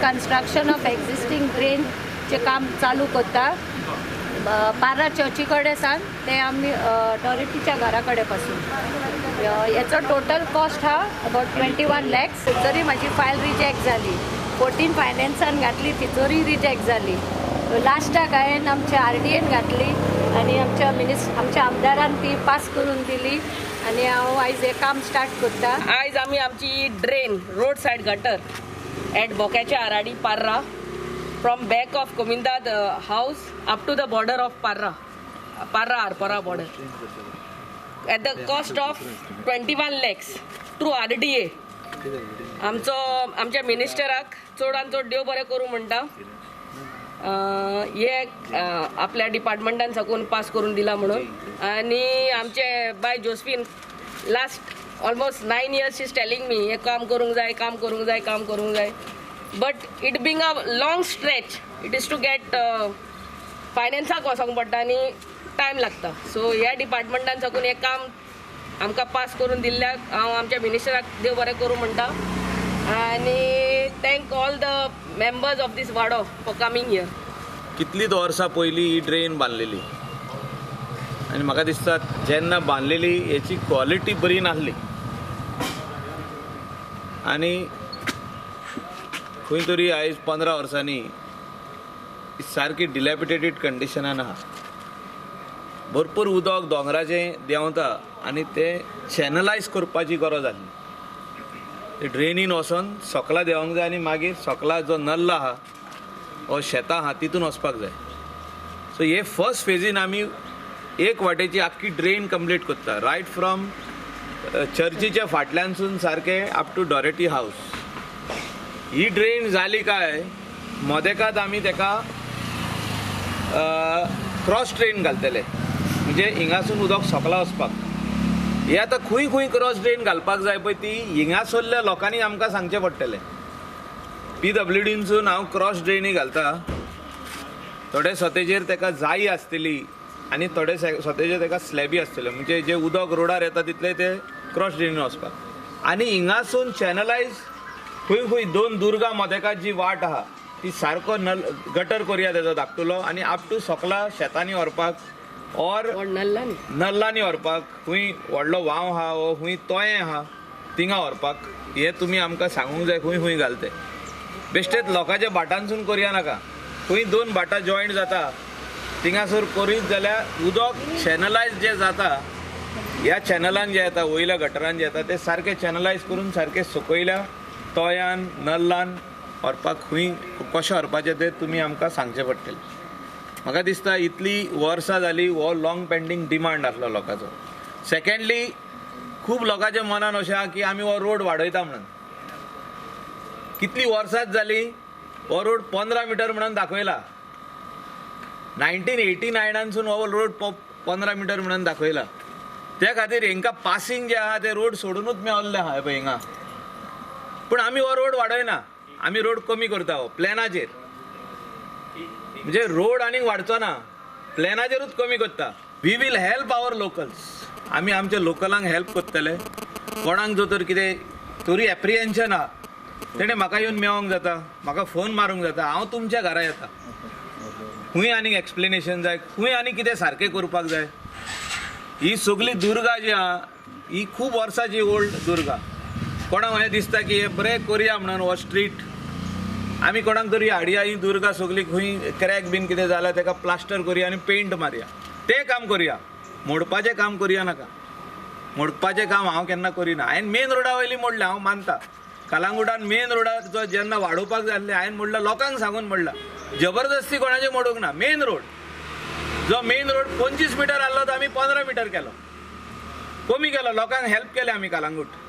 Construction of existing ड्रेनचे काम चालू करता पार्रा चर्ची कडे सान ते आम्ही डॉरिटीच्या घराकडे पासून याचो टोटल कॉस्ट हा अबाउट 21 lakhs. जरी माझी फायल रिजेक्ट झाली 14 फायनान्सान घातली तिचोरी रिजेक्ट झाली. लास्टाक हांवें आमच्या RDAन घातली आणि आमच्या आमदारान ती पास करून दिली आणि हांव आयज हें काम स्टार्ट करता. आयज आमी आमची drain road side gutter at बोक्याच्या आराडी पार्रा फ्रॉम बॅक ऑफ गोविंदाद house up to the border of Parra Arpora border at the cost of 21 lakhs through RDA. आमच्या मिनिस्टराक चडान चड देव बरें करूं म्हणटा. हे आपल्या डिपार्टमेंटान साकून पास करून दिला म्हणून. आणि आमचे बाय Josephine last almost 9 years is telling me हे काम करूंक जाय. But it being a long stretch it is to get फायनान्साक वचोंक पडटा आनी टायम लागता. सो ह्या डिपार्टमेंटान साकून हें काम आमकां पास करून दिल्ल्याक हांव आमच्या मिनिस्टराक देव बरें करूं म्हणटा. आणि thank all the members of this वाडो फॉर कमिंग हियर. कितलींच वर्सां पयलीं ही ड्रेन बांदलेली आनी म्हाका दिसता जेन्ना बांदलेली हेची क्वॉलिटी बरी नासली आनी खंय तरी आयज 15 वर्सांनी सारकी डिलॅपिटेटेड कंडिशनान आहा. भरपूर उदक दोंगराचें देंवता आनी तें चॅनलायज करपाची गरज आसली. ते ड्रेनीन वचोन सकला देंवंक जाय आनी मागीर सकला जो नल्ल आहा वो शेतां आहा तितून वचपाक जाय. सो हे फर्स्ट फेजीन आमी एक वाटेची आख्खी ड्रेन कंप्लीट करता रायट फ्रॉम चर्चीच्या फाटल्यानसून सारके अप टू डॉरेटी हाऊस. ही ड्रेन जाली काय मोदेकात आमी तेका क्रॉस ड्रेन घालतले म्हणजे हिंगासून उदक सकला वचपाक. हे आतां खंय खंय क्रॉस ड्रेन घालपाक जाय पळय ती हिंगासरल्या लोकांनी आमकां सांगचें पडटलें. PWDसून हांव क्रॉस ड्रेनी घालता. थोडे स्वतेचेर तेका जायी आसतली आनी थोडे स्वतेचेर तेका स्लॅबी आसतले म्हणजे जे उदक रोडार येता तितले ते क्रॉस ड्रेनीन वचपाक. आनी हिंगासून चॅनलायज खंय खंय 2 दुर्गा मोदेकात जी वाट आहा ती सारको गटर करुया तेजो धाकटुलो आनी अप टू सकला शेतांनी व्हरपाक और नल्लांनी व्हरपाक. खंय व्हडलो व्हांव आहा वो खंय तोयें आहा थिंगा व्हरपाक. हे तुमी आमकां सांगूंक जाय खंय खंय घालते. बेश्टेच लोकांच्या बाटांसून करुया नाका. खंय 2 बाटां जॉयंट जाता थिंगासर करीत जाल्यार उदक चॅनलायज जे जाता ह्या चॅनलान जे येता वयल्या गटरान जे येता ते सारके चॅनलायज करून सारके सकयल्या तोयान नल्लान व्हरपाक खंय कशें व्हरपाचें तें तुमी आमकां सांगचें पडटलें. म्हाका दिसता इतली वर्सां जाली हो लॉंग पेंडींग डिमांड आसलो लोकांचो. सेकंडली खूब लोकांच्या मनान अशें आहा की आमी हो रोड वाडयता म्हणून. कितली वर्सांच जाली हो रोड 15 मीटर म्हणून दाखयला. 1989 हो रोड 15 मीटर म्हणून दाखयला. त्या खातीर हांकां पासिंग जे आहा ते रोड सोडूनच मेवल्ले आहा पळय हिंगा. पूण आमी हो रोड वाडयना आमी रोड कमी करता हो प्लॅनाचेर. म्हणजे रोड आनीक वाडचो ना प्लॅनाचेरूच कमी करता. We will help our locals. आमी आमच्या लोकलांक हेल्प करतले. कोणाक जो तर कितें तरी एप्रिहेन्शन आहा तेणें म्हाका येवन मेळोंक जाता म्हाका फोन मारूंक जाता. हांव तुमच्या घरा येता. खंय आनीक एक्सप्लेनेशन जाय खंय आनी कितें सारकें करपाक जाय. ही सगळी दुर्गा जी आहा ही खूब वर्सांची ओल्ड दुर्गा. कोणाक अशें दिसता की हे बरें करुया म्हणून हो स्ट्रीट आमी कोणाक तरी हाडया ही दुर्गा सगळी खंय क्रॅक बीन कितें जाल्यार तेका प्लास्टर करुया आनी पेंट मारया. तें काम करुया. मोडपाचें काम करुया नाका. मोडपाचें काम हांव केन्ना करिना. हांवें मेन रोडा वयली मोडलें हांव मानता. कलांगुटान मेन रोडार जो जेन्ना वाडोवपाक जाय आसलें हांवें मोडला लोकांक सांगून मोडला. जबरदस्ती कोणाचें मोडूंक ना. मेन रोड जो मेन रोड 25 मीटर आहलो तो आमी 15 मीटर केलो. कमी केलो. लोकांक हेल्प केलें आमी कलांगूट.